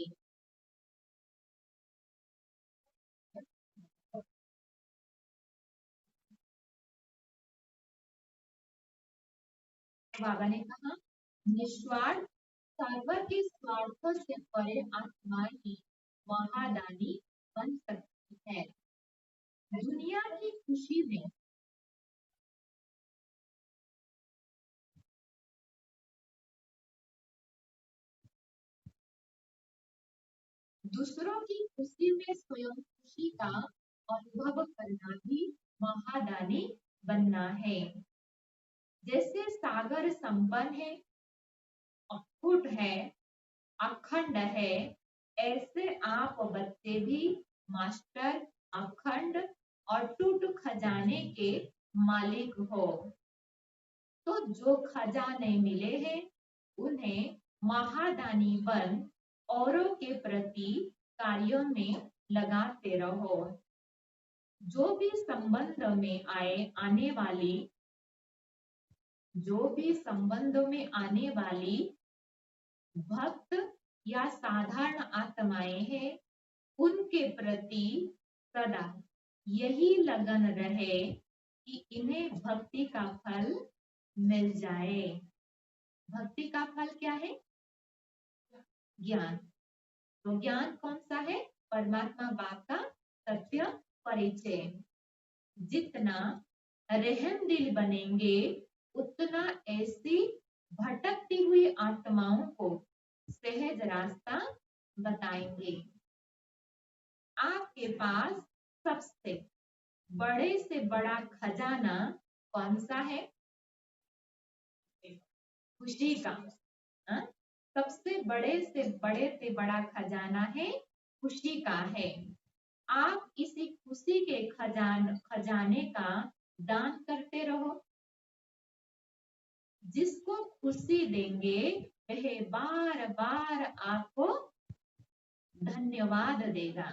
बाबा ने कहा निस्वार्थ सर्व के स्वार्थ से परे आत्मा ही महादानी बन सकती है। दुनिया की खुशी में दूसरों की खुशी में स्वयं खुशी का अनुभव करना भी महादानी बनना है। जैसे सागर संपन्न है, अखुट है, अखंड है, ऐसे आप बच्चे भी मास्टर अखंड और टूट खजाने के मालिक हो। तो जो खजाने मिले हैं उन्हें महादानी बन औरों के प्रति कार्यों में लगाते रहो। जो भी संबंध में आने वाली भक्त या साधारण आत्माएं हैं उनके प्रति सदा यही लगन रहे कि इन्हें भक्ति का फल मिल जाए। भक्ति का फल क्या है? ज्ञान। तो ज्ञान कौन सा है? परमात्मा बाप का सत्य परिचय। जितना रहम दिल बनेंगे उतना ऐसी भटकती हुई आत्माओं को सहज रास्ता बताएंगे। आपके पास सबसे बड़े से बड़ा खजाना कौन सा है? खुशी का। सबसे बड़े से बड़ा खजाना है खुशी का है। आप इसी खुशी के खजाने का दान करते रहो। जिसको खुशी देंगे वह बार बार आपको धन्यवाद देगा।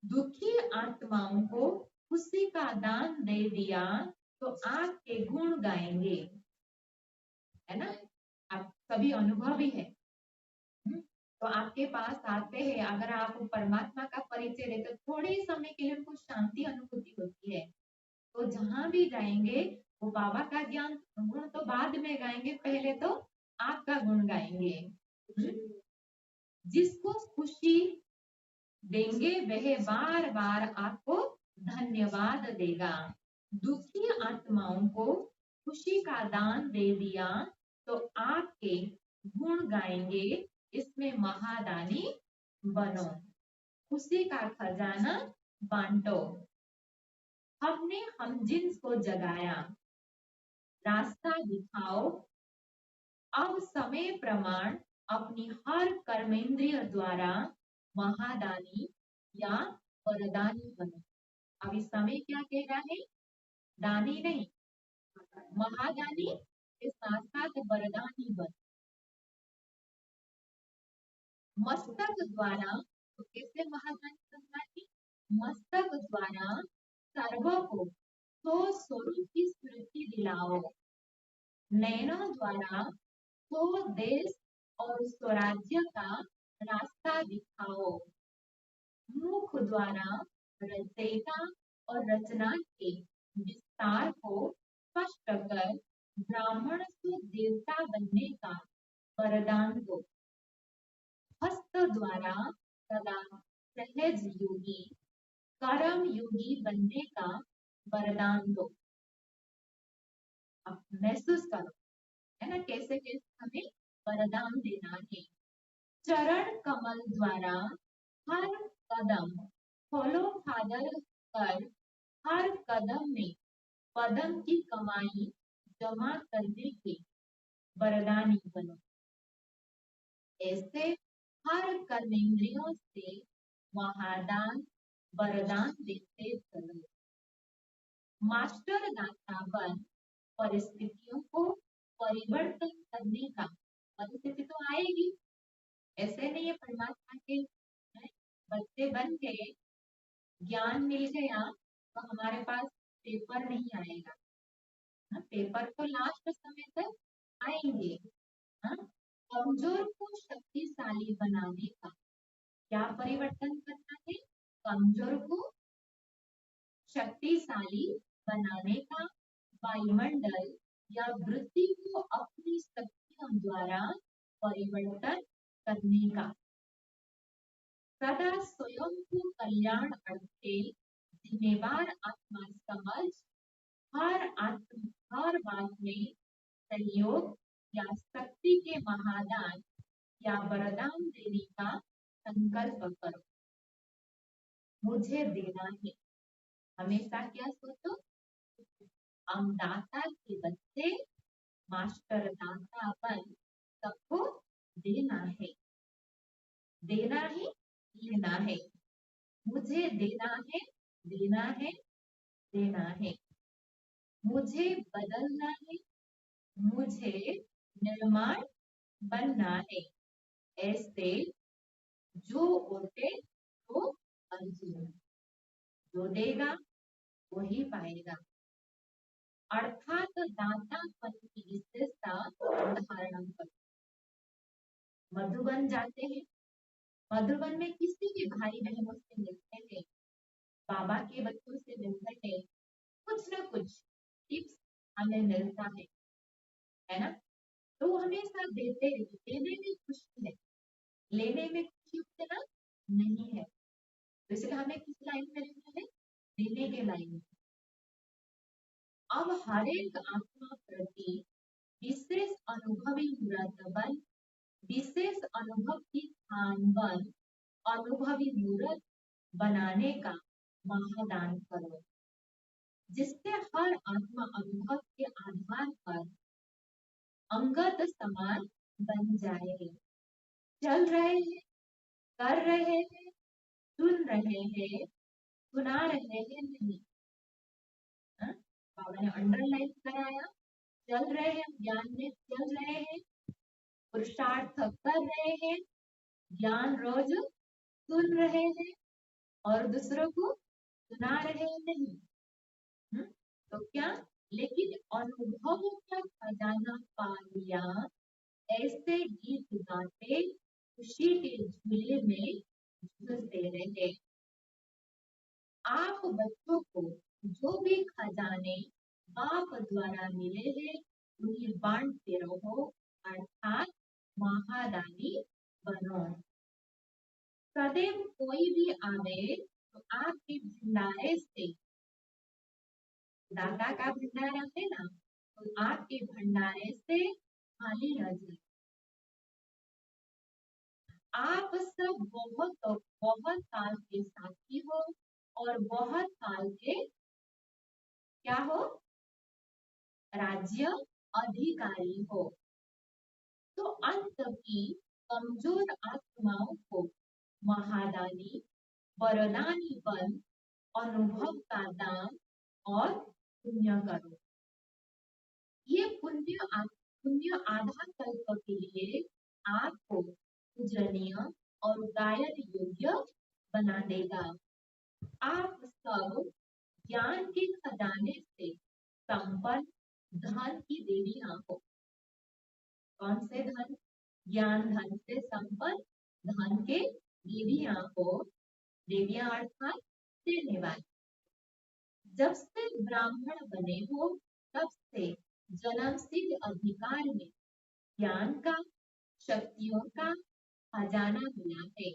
दुखी आत्माओं को खुशी का दान दे दिया तो आपके गुण गाएंगे, है ना? आप सभी अनुभवी है। तो आपके पास आते हैं, अगर आप परमात्मा का परिचय देते थोड़े समय के लिए उनको शांति अनुभूति होती है। तो जहां भी जाएंगे वो बाबा का ज्ञान गुण तो बाद में गाएंगे, पहले तो आपका गुण गाएंगे। जिसको खुशी देंगे वह बार बार आपको धन्यवाद देगा। दुखी आत्माओं को खुशी का दान दे दिया तो आपके गुण गाएंगे, इसमें महादानी बनो, खुशी का खजाना बांटो। हमने हम जिन्स को जगाया, रास्ता दिखाओ। अब समय प्रमाण अपनी हर कर्मेंद्रिय द्वारा महादानी या वरदानी बनो। अब इस समय क्या कह रहा है? दानी नहीं, महादानी के साथ साथ वरदानी बनो। मस्तक द्वारा, तो कैसे महादानी बनना है? मस्तक द्वारा सर्व को तो स्वरूप की स्मृति दिलाओ। नयनों द्वारा तो देश और स्वराज्य का रास्ता दिखाओ। मुख द्वारा रचयिता और रचना के विस्तार को स्पष्ट कर ब्राह्मण से देवता बनने का वरदान दो। हस्त द्वारा सदा सहज योगी, कर्म योगी बनने का वरदान दो। अब महसूस करो, है ना, कैसे कैसे हमें वरदान देना है। चरण कमल द्वारा हर कदम फॉलो फादर कर, हर कदम में पदम की कमाई जमा करने के वरदानी बनो। ऐसे हर कर्मेंद्रियों से महादान वरदान देते चलो। मास्टर दाता बन परिस्थितियों को परिवर्तन करने का, परिस्थिति तो आएगी, ऐसे नहीं है परमात्मा के बच्चे बन के ज्ञान मिल गया तो हमारे पास पेपर नहीं आएगा। पेपर तो लास्ट समय तक आएंगे। कमजोर को शक्तिशाली बनाने का क्या परिवर्तन करना है? कमजोर को शक्तिशाली बनाने का, वायुमंडल या वृत्ति को अपनी शक्तियों द्वारा परिवर्तन करने का, सदा स्वयं को कल्याण अर्थे जिम्मेवार आत्मा समझ हर बात में सहयोग या शक्ति के महादान या वरदान देने का संकल्प करो। मुझे देना है, हमेशा क्या सोचो? हम दाता के बच्चे, मास्टर दाता बन सबको देना है, देना है, लेना है। मुझे देना है, देना है, देना है। मुझे बदलना है, मुझे निर्माण बनना है। ऐसे जो ओटे वो अर्जुन, जो देगा वही पाएगा। अर्थात दातापन की विशेषता धारण करो। मधुबन जाते हैं, मधुबन में किसी भी भाई बहनों से मिलते हैं, बाबा के बच्चों से मिलते हैं, कुछ न कुछ टिप्स हमें मिलता है ना? तो हमेशा देते हैं, देने में खुशी है, लेने में खुशी उतना नहीं है। तो इसलिए हमें किस लाइन में रहना है? देने के लाइन में। अब हर एक आत्मा प्रति विशेष अनुभवी मूर्त बन, विशेष अनुभव की स्थान बन, अनुभवी मूर्त बनाने का महादान करो, जिससे हर आत्मा अनुभव के आधार पर अंगत समान बन जाए। चल रहे हैं, कर रहे हैं, सुन रहे हैं, सुना रहे हैं नहीं। बाबा ने अंडरलाइन कराया, चल रहे हैं, ज्ञान में चल रहे हैं, पुरुषार्थ कर रहे हैं, ज्ञान रोज सुन रहे हैं और दूसरों को सुना रहे नहीं। तो क्या? लेकिन अनुभव का खजाना पा लिया, ऐसे गीत गाते खुशी के झूले में झूलते रहे। आप बच्चों को जो भी खजाने बाप द्वारा मिले हैं उन्हें बांटते रहो, अर्थात महादानी बनो। सदैव कोई भी आवे तो आपके भंडारे से, दाता का भंडारा है ना, तो आपके भंडारे से खाली न जाए। आप सब बहुत बहुत काल के साथी हो और बहुत काल के क्या हो, राज्य अधिकारी हो। तो अंत की कमजोर आत्माओं को महादानी वरदानी बन अनुभव का दान और पुण्य करो। ये पुण्य आधा कल्प के लिए आपको पूजनीय और गायन योग्य बना देगा। आप सब ज्ञान के खजाने से संपन्न धन की देवियां हो। कौन से धन? ज्ञान धन से संपन्न धन के देवियां हो। देवियां अर्थात देने वाली। जब से ब्राह्मण बने हो तब से जन्मसिद्ध अधिकार में ज्ञान का, शक्तियों का खजाना मिला है।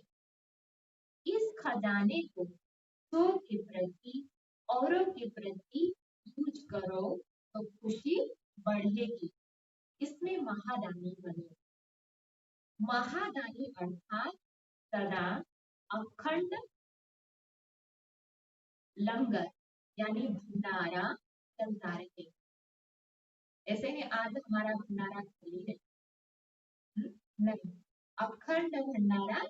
इस खजाने को सो के प्रति, औरों के प्रति यूज करो तो खुशी बढ़ेगी। इसमें महादानी बनो। महादानी अर्थात सदा अखंड लंगर यानी भंडारा चलता रहे। ऐसे ही आज हमारा भंडारा खाली है, नहीं, अखंड भंडारा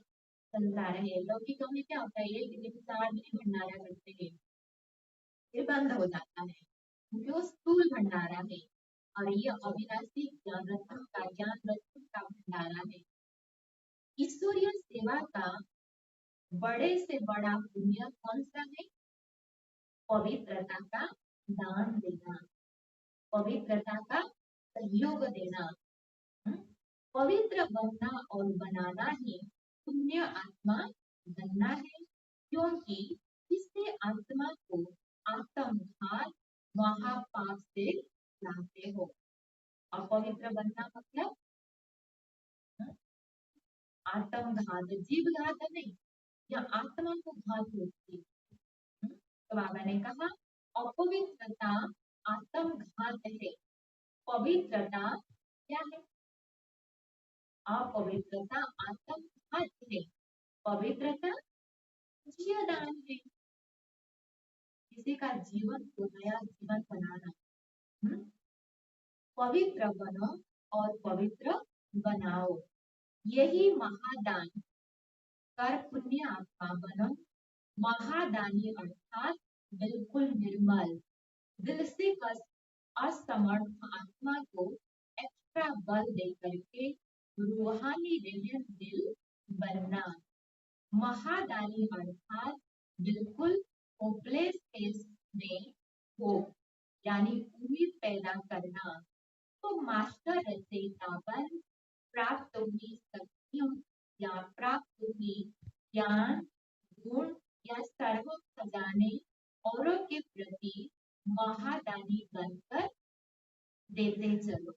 चलता रहे। लौकिकों में क्या होता है, एक दिन 4 दिन भंडारा करते हैं, फिर बंद हो जाता है क्योंकि वो स्थूल भंडारा है। और ये अविनाशी ज्ञान रत्न का भंडारा है। ईश्वरीय सेवा का बड़े से बड़ा पुण्य कौन सा है? पवित्रता का दान देना, पवित्रता का सहयोग देना। पवित्र बनना और बनाना ही पुण्य आत्मा बनना है, क्योंकि इससे आत्मा को आत्मघात महापाप से लाते हो। अपवित्र बनना मतलब आत्मघात, जीव घात नहीं, या आत्मा को घात होती है। तो बाबा ने कहा अपवित्रता आत्मघात है। पवित्रता क्या है? अपवित्रता आत्मघात है। पवित्रता जीवदान है, किसी का जीवन को नया जीवन बनाना। पवित्र बनो और पवित्र बनाओ, यही महादान कर पुण्य आत्मा बनो। महादानी अर्थात बिल्कुल निर्मल, दिल से असमर्थ आत्मा को एक्स्ट्रा बल दे करके रूहानी विलियन दिल बनना। महादानी अर्थात बिल्कुल होपलेस केस में हो, यानी उम्मीद पैदा करना। तो मास्टर रचयिता बन प्राप्त हुई शक्तियों या प्राप्त हुई ज्ञान, गुण या सर्व खजाने औरों के प्रति महादानी बनकर देते चलो।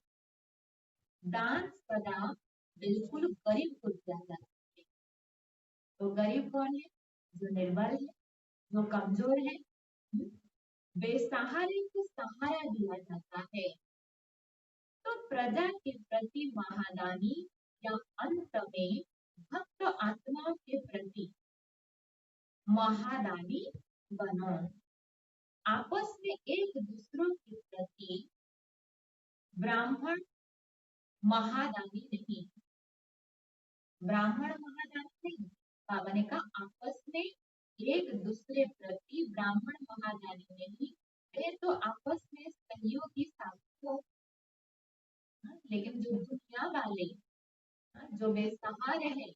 दान सदा बिल्कुल गरीब को दिया जाता है। तो गरीब कौन है? जो निर्बल है, जो कमजोर है, बेसहारे को सहारा दिया जाता है। तो प्रजा के प्रति महादानी या अंत में भक्त आत्माओं के प्रति महादानी बनो। आपस में एक दूसरों के प्रति ब्राह्मण महादानी नहीं, ब्राह्मण महादानी नहीं। बाबा ने कहा आपस में एक दूसरे प्रति ब्राह्मण महादानी नहीं, वे तो आपस में सहयोगी साथी हो। लेकिन जो दुनिया वाले, जो बेसहारे हैं,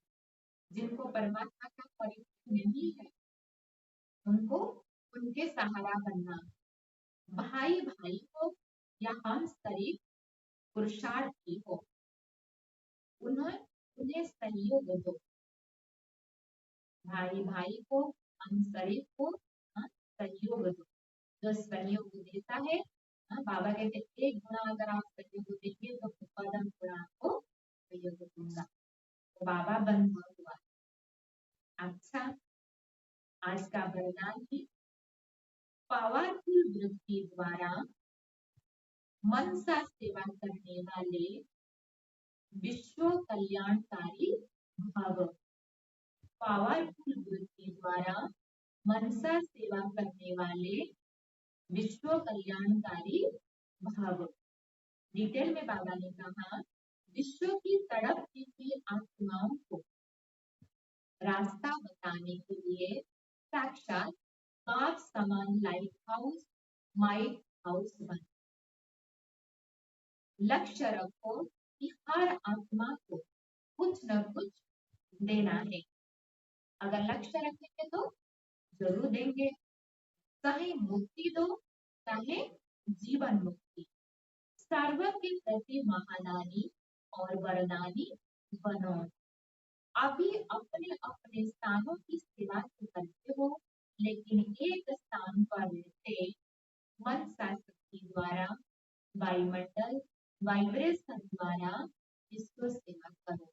जिनको परमात्मा का परिचय नहीं है, उनको उनके सहारा बनना। भाई भाई हो या हम शरीफ पुरुषार्थी हो, उन्हें सहयोग दो। भाई भाई को, हम शरीफ को सहयोग दो। जो सहयोग देता है, बाबा कहते एक गुना अगर आप सहयोग देंगे तो पदम गुना आपको सहयोग दूंगा। तो बाबा बंधा हुआ। अच्छा, आज का वरदान है पावरफुल वृत्ति द्वारा मन सा सेवा करने वाले विश्व कल्याणकारी भव। पावरफुल वृत्ति द्वारा मनसा सेवा करने वाले विश्व कल्याणकारी भाव। डिटेल में बाबा ने कहा, विश्व की तड़पती हुई आत्माओं को रास्ता बताने के लिए साक्षात बाप समान लाइट हाउस माइट हाउस बन। लक्ष्य रखो कि हर आत्मा को कुछ न कुछ देना है। अगर लक्ष्य रखेंगे तो जरूर देंगे, चाहे मुक्ति दो चाहे जीवन मुक्ति। सर्व के प्रति महादानी और वरदानी बनो। अभी अपने अपने स्थानों की सेवा तो करते हो, लेकिन एक स्थान पर रहते मनसा शक्ति द्वारा वायुमंडल वाइब्रेशन द्वारा इसको सेवा करो।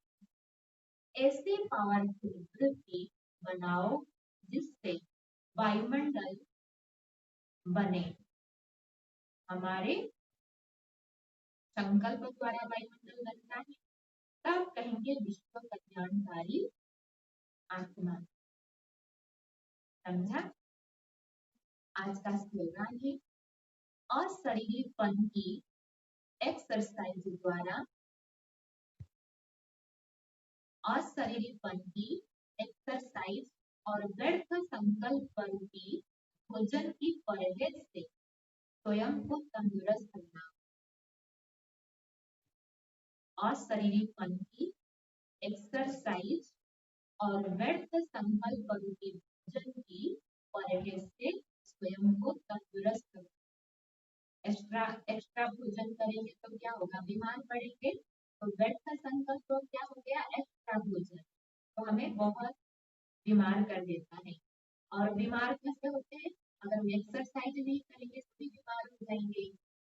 ऐसी पावरफुल वृत्ति बनाओ जिससे वायुमंडल बने। हमारे संकल्प द्वारा वायुमंडल बनता है, तब कहेंगे विश्व कल्याणकारी आत्मा। समझा? आज का स्लोगन है, अशरीरीपन की एक्सरसाइज द्वारा अशरीरीपन की एक्सरसाइज और व्यर्थ संकल्प रूपी भोजन की परहेज से स्वयं को तंदुरुस्त करना। अशरीरीपन की एक्सरसाइज और व्यर्थ संकल्प रूपी भोजन की परहेज से स्वयं को तंदुरुस्त करना। एक्स्ट्रा भोजन करेंगे तो क्या होगा? बीमार पड़ेंगे। तो व्यर्थ संकल्प क्या हो गया? एक्स्ट्रा भोजन, तो हमें बहुत बीमार कर देता है। और बीमार कैसे होते हैं? अगर हम एक्सरसाइज नहीं करेंगे तो भी बीमार हो जाएंगे,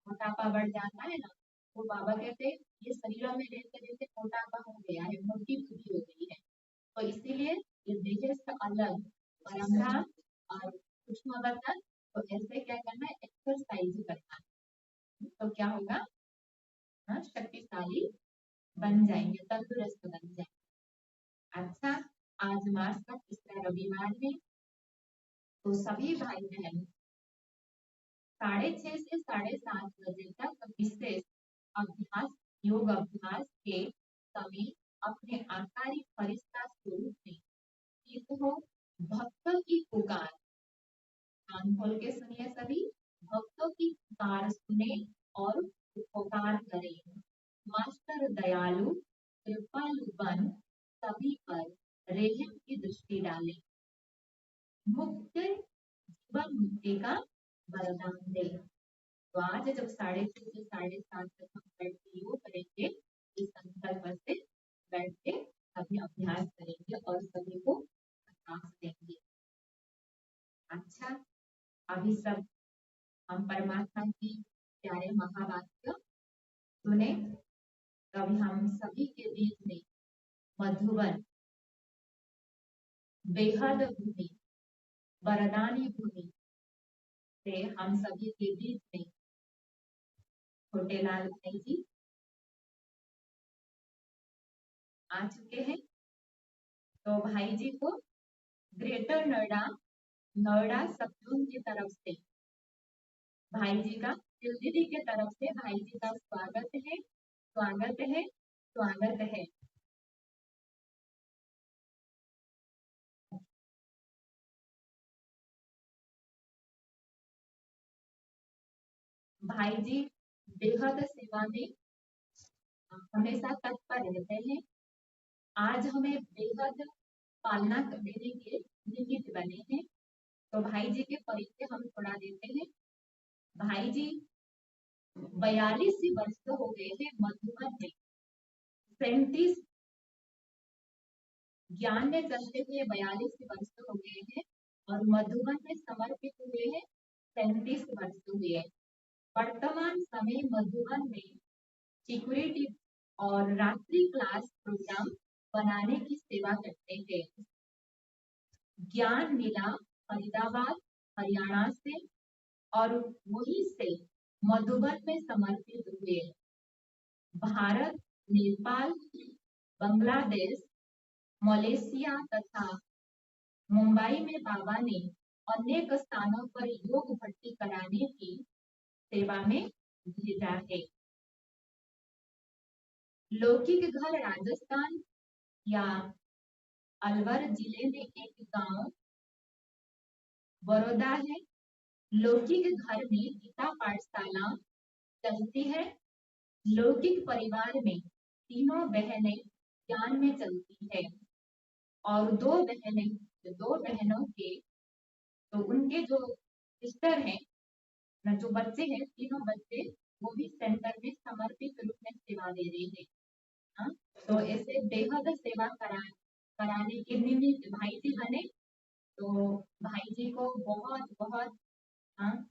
मोटापा बढ़ जाता है ना। तो बाबा कहते हैं ये शरीरों में रहते रहते मोटापा हो गया है, मोटी बुद्धि हो गई है। तो इसीलिए ये देह से अलग परमधाम और सूक्ष्म बर्तन, तो ऐसे क्या करना है? एक्सरसाइज करना है। तो क्या होगा? शक्तिशाली बन जाएंगे, तंदुरुस्त बन जाएंगे। अच्छा, आज मार्च का तीसरा रविवार है, तो सभी भाई बहन 6:30 से 7:30 बजे तक विशेष अभ्यास योग अभ्यास के समय अपने आकारिक फरिश्ता स्वरूप में स्थित हो भक्तों की पुकार। कान खोल के सुनिए सभी, भक्तों की पुकार सुने और उपकार करें। मास्टर दयालु कृपालु बन सभी पर रेहम की दृष्टि डाले। मुक्त जीवन मुक्ति का वरदान दे। तो आज जब 6:30 से 7:30 तक हम बैठ के योग करेंगे, इस संकल्प से बैठ के सभी अभ्यास करेंगे और सभी को प्रकाश देंगे। अच्छा, अभी सब हम परमात्मा की प्यारे महावाक्य सुने, तभी हम सभी के बीच में मधुबन बेहद भूमि वरदानी भूमि से हम सभी के बीच में छोटे लाल भाई जी आ चुके हैं। तो भाई जी को ग्रेटर नोएडा सब जोन की तरफ से भाई जी का, दिल्ली के तरफ से भाई जी का स्वागत है, स्वागत है, स्वागत है। भाई जी बेहद सेवा में हमेशा तत्पर रहते हैं। आज हमें बेहद पालना देने के निमित्त बने हैं। तो भाई जी के परिचय हम थोड़ा देते हैं। भाई जी 42 वर्ष हो गए हैं मधुबन में, 37 ज्ञान में चलते हुए 42 वर्ष हो गए हैं और मधुबन में समर्पित हुए हैं 37 वर्ष हुए। वर्तमान समय मधुबन में सिक्योरिटी और रात्रि क्लास प्रोग्राम बनाने की सेवा करते हैं। ज्ञान मिला फरीदाबाद हरियाणा से और वहीं से मधुबन में समर्पित हुए। भारत, नेपाल, बांग्लादेश, मलेशिया तथा मुंबई में बाबा ने अनेक स्थानों पर योग भर्ती कराने की सेवा में भेजा है। लौकिक घर राजस्थान या अलवर जिले में एक गांव बड़ौदा है। लौकिक घर में गीता पाठशाला चलती है। लौकिक परिवार में तीनों बहनें ज्ञान में चलती है और दो बहनों के तो उनके जो सिस्टर हैं ना, जो बच्चे हैं, तीनों बच्चे वो भी सेंटर में समर्पित रूप में सेवा दे रहे हैं। हाँ, तो ऐसे बेहद सेवा कराने के निमित्त भाई जी बने। तो भाई जी को बहुत बहुत हाँ,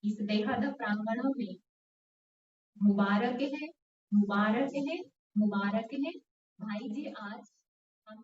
इस बेहद प्रांगणों में मुबारक है, मुबारक है, मुबारक है। भाई जी आज हम